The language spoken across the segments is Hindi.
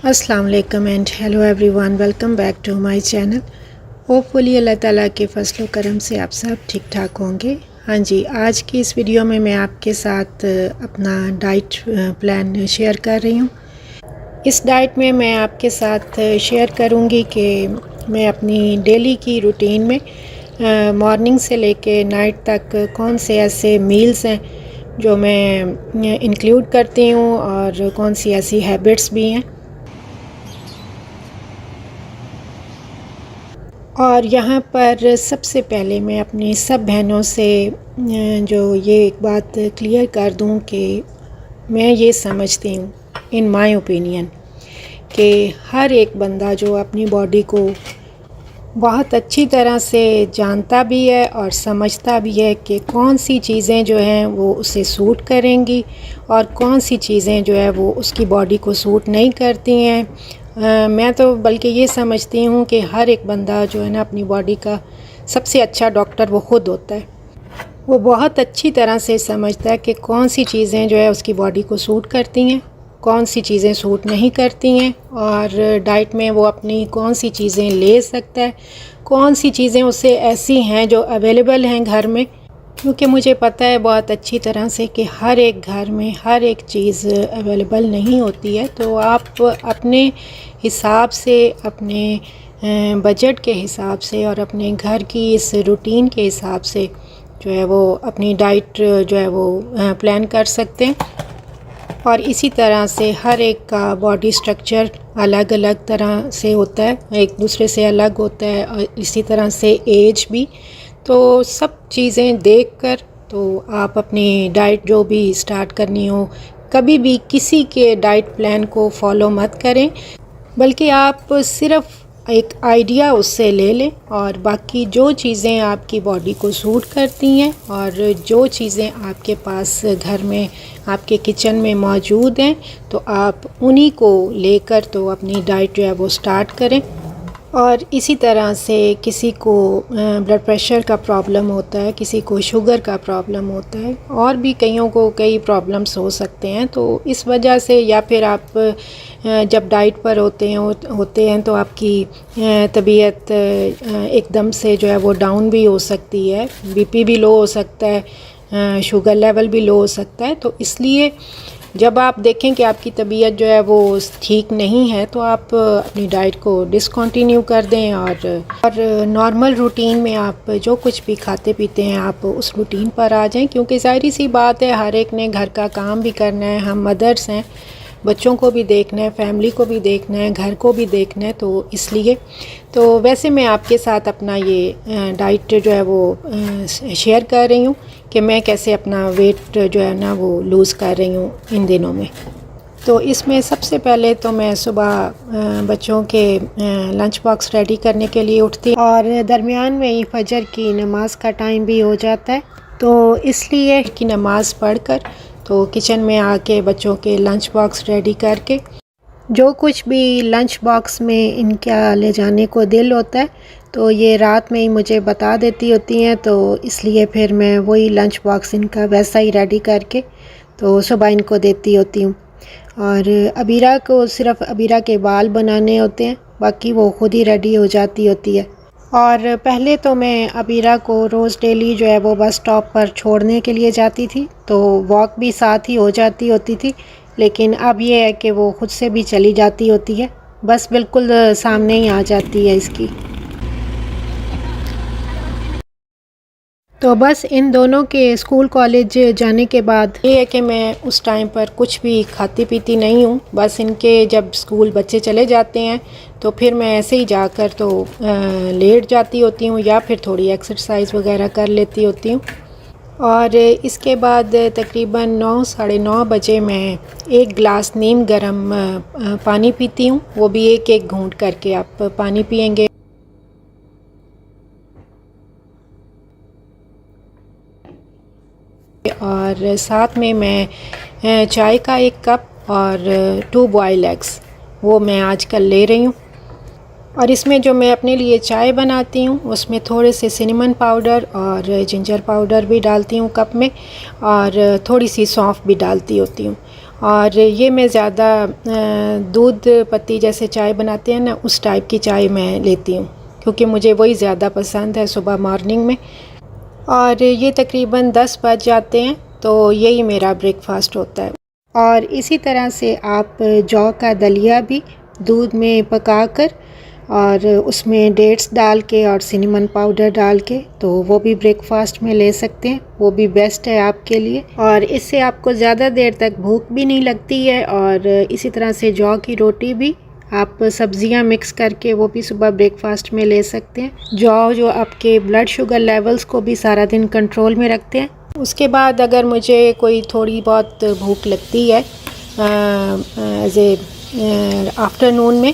अस्सलाम वालेकुम and hello everyone, welcome back to my channel. Hopefully अल्लाह ताला के फजल करम से आप सब ठीक ठाक होंगे। हाँ जी, आज की इस वीडियो में मैं आपके साथ अपना डाइट प्लान शेयर कर रही हूँ। इस डाइट में मैं आपके साथ शेयर करूँगी कि मैं अपनी डेली की रूटीन में मॉर्निंग से लेके नाइट तक कौन से ऐसे मील्स हैं जो मैं इंक्लूड करती हूँ और कौन सी ऐसी हैबिट्स भी हैं। और यहाँ पर सबसे पहले मैं अपनी सब बहनों से जो ये एक बात क्लियर कर दूँ कि मैं ये समझती हूँ इन माय ओपिनियन कि हर एक बंदा जो अपनी बॉडी को बहुत अच्छी तरह से जानता भी है और समझता भी है कि कौन सी चीज़ें जो हैं वो उसे सूट करेंगी और कौन सी चीज़ें जो है वो उसकी बॉडी को सूट नहीं करती हैं। मैं तो बल्कि ये समझती हूँ कि हर एक बंदा जो है ना अपनी बॉडी का सबसे अच्छा डॉक्टर वो ख़ुद होता है। वो बहुत अच्छी तरह से समझता है कि कौन सी चीज़ें जो है उसकी बॉडी को सूट करती हैं, कौन सी चीज़ें सूट नहीं करती हैं और डाइट में वो अपनी कौन सी चीज़ें ले सकता है, कौन सी चीज़ें उससे ऐसी हैं जो अवेलेबल हैं घर में। क्योंकि मुझे पता है बहुत अच्छी तरह से कि हर एक घर में हर एक चीज़ अवेलेबल नहीं होती है। तो आप अपने हिसाब से, अपने बजट के हिसाब से और अपने घर की इस रूटीन के हिसाब से जो है वो अपनी डाइट जो है वो प्लान कर सकते हैं। और इसी तरह से हर एक का बॉडी स्ट्रक्चर अलग अलग तरह से होता है, एक दूसरे से अलग होता है और इसी तरह से एज भी। तो सब चीज़ें देखकर तो आप अपनी डाइट जो भी स्टार्ट करनी हो, कभी भी किसी के डाइट प्लान को फॉलो मत करें, बल्कि आप सिर्फ़ एक आइडिया उससे ले लें और बाकी जो चीज़ें आपकी बॉडी को सूट करती हैं और जो चीज़ें आपके पास घर में आपके किचन में मौजूद हैं तो आप उन्हीं को लेकर तो अपनी डाइट जो है वो स्टार्ट करें। और इसी तरह से किसी को ब्लड प्रेशर का प्रॉब्लम होता है, किसी को शुगर का प्रॉब्लम होता है और भी कईयों को कई प्रॉब्लम्स हो सकते हैं। तो इस वजह से या फिर आप जब डाइट पर होते हैं तो आपकी तबीयत एकदम से जो है वो डाउन भी हो सकती है, बीपी भी लो हो सकता है, शुगर लेवल भी लो हो सकता है। तो इसलिए जब आप देखें कि आपकी तबीयत जो है वो ठीक नहीं है तो आप अपनी डाइट को डिसकंटिन्यू कर दें और नॉर्मल रूटीन में आप जो कुछ भी खाते पीते हैं आप उस रूटीन पर आ जाएं। क्योंकि ज़ाहिर सी बात है हर एक ने घर का काम भी करना है, हम मदर्स हैं, बच्चों को भी देखना है, फैमिली को भी देखना है, घर को भी देखना है। तो इसलिए तो वैसे मैं आपके साथ अपना ये डाइट जो है वो शेयर कर रही हूँ कि मैं कैसे अपना वेट जो है ना वो लूज़ कर रही हूँ इन दिनों में। तो इसमें सबसे पहले तो मैं सुबह बच्चों के लंच बॉक्स रेडी करने के लिए उठती हूँ और दरमियान में ही फजर की नमाज का टाइम भी हो जाता है। तो इसलिए कि नमाज़ पढ़कर तो किचन में आके बच्चों के लंच बॉक्स रेडी करके जो कुछ भी लंच बॉक्स में इनका ले जाने को दिल होता है तो ये रात में ही मुझे बता देती होती हैं। तो इसलिए फिर मैं वही लंच बॉक्स इनका वैसा ही रेडी करके तो सुबह इनको देती होती हूँ। और अबीरा को सिर्फ़ अबीरा के बाल बनाने होते हैं, बाकी वो ख़ुद ही रेडी हो जाती होती है। और पहले तो मैं अबीरा को रोज़ डेली जो है वो बस स्टॉप पर छोड़ने के लिए जाती थी, तो वॉक भी साथ ही हो जाती होती थी। लेकिन अब ये है कि वो ख़ुद से भी चली जाती होती है, बस बिल्कुल सामने ही आ जाती है इसकी। तो बस इन दोनों के स्कूल कॉलेज जाने के बाद ये है कि मैं उस टाइम पर कुछ भी खाती पीती नहीं हूँ। बस इनके जब स्कूल बच्चे चले जाते हैं तो फिर मैं ऐसे ही जाकर तो लेट जाती होती हूँ या फिर थोड़ी एक्सरसाइज वगैरह कर लेती होती हूँ। और इसके बाद तकरीबन 9 साढ़े 9 बजे मैं एक गिलास नीम गर्म पानी पीती हूँ। वो भी एक एक घूंट करके आप पानी पिएंगे। और साथ में मैं चाय का एक कप और 2 बॉयल एग्स वो मैं आजकल ले रही हूँ। और इसमें जो मैं अपने लिए चाय बनाती हूँ उसमें थोड़े से सिनेमन पाउडर और जिंजर पाउडर भी डालती हूँ कप में और थोड़ी सी सौंफ भी डालती होती हूँ। और ये मैं ज़्यादा दूध पत्ती जैसे चाय बनाते हैं ना, उस टाइप की चाय मैं लेती हूँ, क्योंकि मुझे वही ज़्यादा पसंद है सुबह मॉर्निंग में। और ये तकरीबन 10 बज जाते हैं, तो यही मेरा ब्रेकफास्ट होता है। और इसी तरह से आप जौ का दलिया भी दूध में पकाकर और उसमें डेट्स डाल के और सिनेमन पाउडर डाल के, तो वो भी ब्रेकफास्ट में ले सकते हैं। वो भी बेस्ट है आपके लिए, और इससे आपको ज़्यादा देर तक भूख भी नहीं लगती है। और इसी तरह से जौ की रोटी भी आप सब्जियां मिक्स करके वो भी सुबह ब्रेकफास्ट में ले सकते हैं। जौ जो आपके ब्लड शुगर लेवल्स को भी सारा दिन कंट्रोल में रखते हैं। उसके बाद अगर मुझे कोई थोड़ी बहुत भूख लगती है एज ए आफ्टरनून में,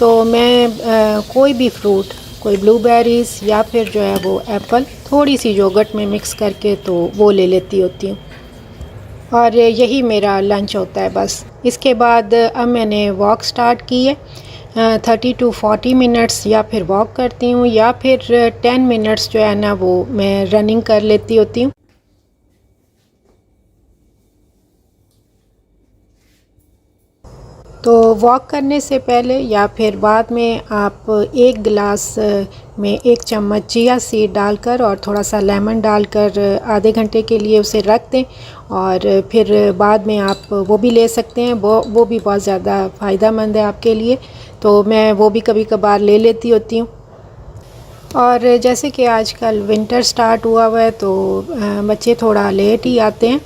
तो मैं कोई भी फ्रूट, कोई ब्लूबेरीज़ या फिर जो है वो एप्पल, थोड़ी सी योगर्ट में मिक्स करके तो वो ले लेती होती हूँ। और यही मेरा लंच होता है बस। इसके बाद अब मैंने वॉक स्टार्ट की है। 30 to 40 मिनट्स या फिर वॉक करती हूँ, या फिर 10 मिनट्स जो है ना वो मैं रनिंग कर लेती होती हूँ। तो वॉक करने से पहले या फिर बाद में आप एक गिलास में 1 चम्मच चिया सीड डालकर और थोड़ा सा लेमन डालकर आधे घंटे के लिए उसे रख दें, और फिर बाद में आप वो भी ले सकते हैं। वो भी बहुत ज़्यादा फ़ायदेमंद है आपके लिए, तो मैं वो भी कभी कभार ले लेती होती हूँ। और जैसे कि आजकल विंटर स्टार्ट हुआ है, तो बच्चे थोड़ा लेट ही आते हैं।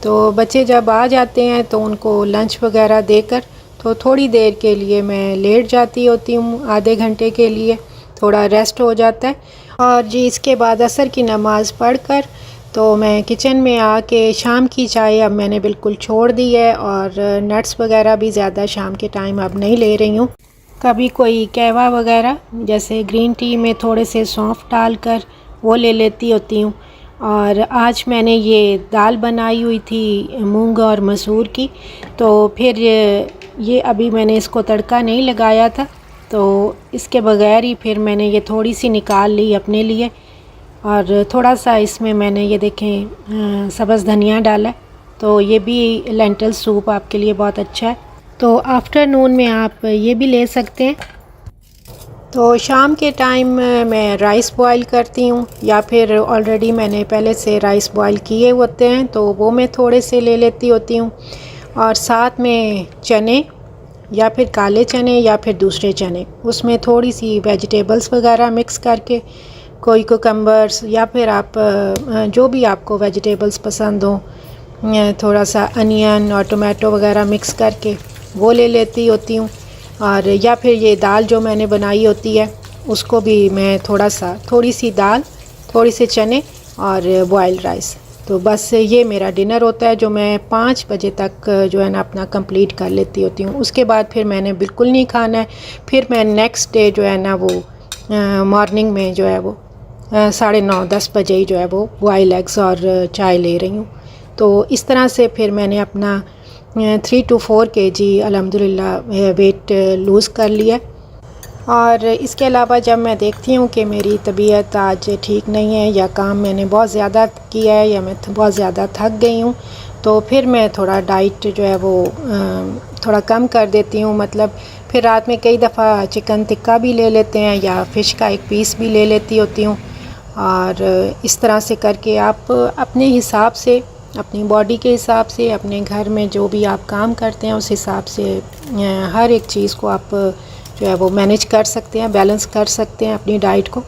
तो बच्चे जब आ जाते हैं तो उनको लंच वगैरह देकर तो थोड़ी देर के लिए मैं लेट जाती होती हूँ, आधे घंटे के लिए थोड़ा रेस्ट हो जाता है। और जी इसके बाद असर की नमाज़ पढ़कर तो मैं किचन में आके शाम की चाय अब मैंने बिल्कुल छोड़ दी है, और नट्स वगैरह भी ज़्यादा शाम के टाइम अब नहीं ले रही हूँ। कभी कोई कहवा वगैरह जैसे ग्रीन टी में थोड़े से सौंफ डालकर वो ले लेती होती हूँ। और आज मैंने ये दाल बनाई हुई थी मूंग और मसूर की, तो फिर ये अभी मैंने इसको तड़का नहीं लगाया था, तो इसके बगैर ही फिर मैंने ये थोड़ी सी निकाल ली अपने लिए। और थोड़ा सा इसमें मैंने ये देखें सब्ज़ धनिया डाला है, तो ये भी लेंटल सूप आपके लिए बहुत अच्छा है। तो आफ्टरनून में आप ये भी ले सकते हैं। तो शाम के टाइम मैं राइस बॉईल करती हूँ, या फिर ऑलरेडी मैंने पहले से राइस बॉईल किए होते हैं तो वो मैं थोड़े से ले लेती होती हूँ। और साथ में चने, या फिर काले चने या फिर दूसरे चने, उसमें थोड़ी सी वेजिटेबल्स वगैरह मिक्स करके, कोई कुकम्बर्स या फिर आप जो भी आपको वेजिटेबल्स पसंद हो, थोड़ा सा अनियन और टोमेटो वगैरह मिक्स करके वो ले लेती होती हूँ। और या फिर ये दाल जो मैंने बनाई होती है उसको भी मैं थोड़ी सी दाल, थोड़ी से चने और बॉइल्ड राइस, तो बस ये मेरा डिनर होता है जो मैं 5 बजे तक जो है ना अपना कंप्लीट कर लेती होती हूँ। उसके बाद फिर मैंने बिल्कुल नहीं खाना है। फिर मैं नेक्स्ट डे जो है ना वो मॉर्निंग में जो है वो 9:30-10 बजे ही जो है वो बॉइल एग्स और चाय ले रही हूँ। तो इस तरह से फिर मैंने अपना 3 to 4 kg अल्हम्दुलिल्लाह वेट लूज़ कर लिया। और इसके अलावा जब मैं देखती हूँ कि मेरी तबीयत आज ठीक नहीं है, या काम मैंने बहुत ज़्यादा किया है, या मैं बहुत ज़्यादा थक गई हूँ, तो फिर मैं थोड़ा डाइट जो है वो थोड़ा कम कर देती हूँ। मतलब फिर रात में कई दफ़ा चिकन टिक्का भी ले लेते हैं, या फ़िश का एक पीस भी ले लेती होती हूँ। और इस तरह से करके आप अपने हिसाब से, अपनी बॉडी के हिसाब से, अपने घर में जो भी आप काम करते हैं उस हिसाब से हर एक चीज़ को आप जो है वो मैनेज कर सकते हैं, बैलेंस कर सकते हैं अपनी डाइट को।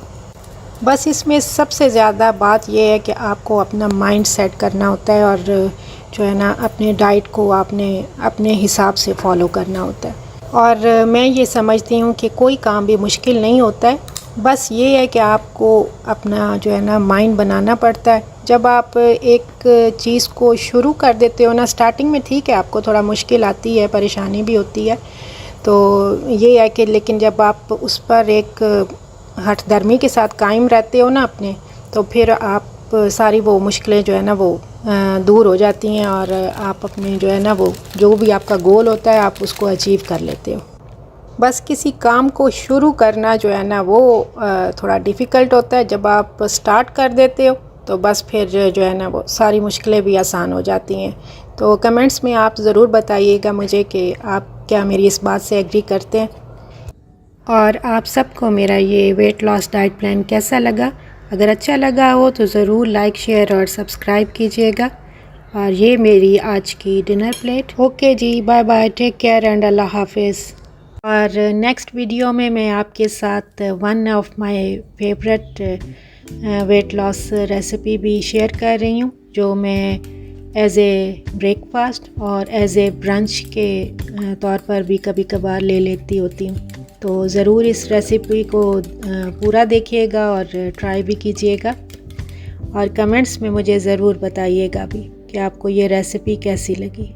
बस इसमें सबसे ज़्यादा बात यह है कि आपको अपना माइंड सेट करना होता है, और जो है ना अपने डाइट को आपने अपने हिसाब से फॉलो करना होता है। और मैं ये समझती हूँ कि कोई काम भी मुश्किल नहीं होता है, बस ये है कि आपको अपना जो है ना माइंड बनाना पड़ता है। जब आप एक चीज़ को शुरू कर देते हो ना, स्टार्टिंग में ठीक है आपको थोड़ा मुश्किल आती है, परेशानी भी होती है, तो ये है कि लेकिन जब आप उस पर एक हठधर्मी के साथ कायम रहते हो ना अपने, तो फिर आप सारी वो मुश्किलें जो है ना वो दूर हो जाती हैं, और आप अपने जो है ना वो जो भी आपका गोल होता है आप उसको अचीव कर लेते हो। बस किसी काम को शुरू करना जो है ना वो थोड़ा डिफ़िकल्ट होता है। जब आप स्टार्ट कर देते हो तो बस फिर जो है ना वो सारी मुश्किलें भी आसान हो जाती हैं। तो कमेंट्स में आप ज़रूर बताइएगा मुझे कि आप क्या मेरी इस बात से एग्री करते हैं, और आप सबको मेरा ये वेट लॉस डाइट प्लान कैसा लगा। अगर अच्छा लगा हो तो ज़रूर लाइक, शेयर और सब्सक्राइब कीजिएगा। और ये मेरी आज की डिनर प्लेट। ओके जी, bye bye, take care and अल्लाह हाफिज़। और नेक्स्ट वीडियो में मैं आपके साथ one of my favourite weight loss recipe भी शेयर कर रही हूँ, जो मैं एज़ ए ब्रेकफास्ट और एज़ ए ब्रंच के तौर पर भी कभी कभार ले लेती होती हूँ। तो ज़रूर इस रेसिपी को पूरा देखिएगा और ट्राई भी कीजिएगा, और कमेंट्स में मुझे ज़रूर बताइएगा भी कि आपको ये रेसिपी कैसी लगी।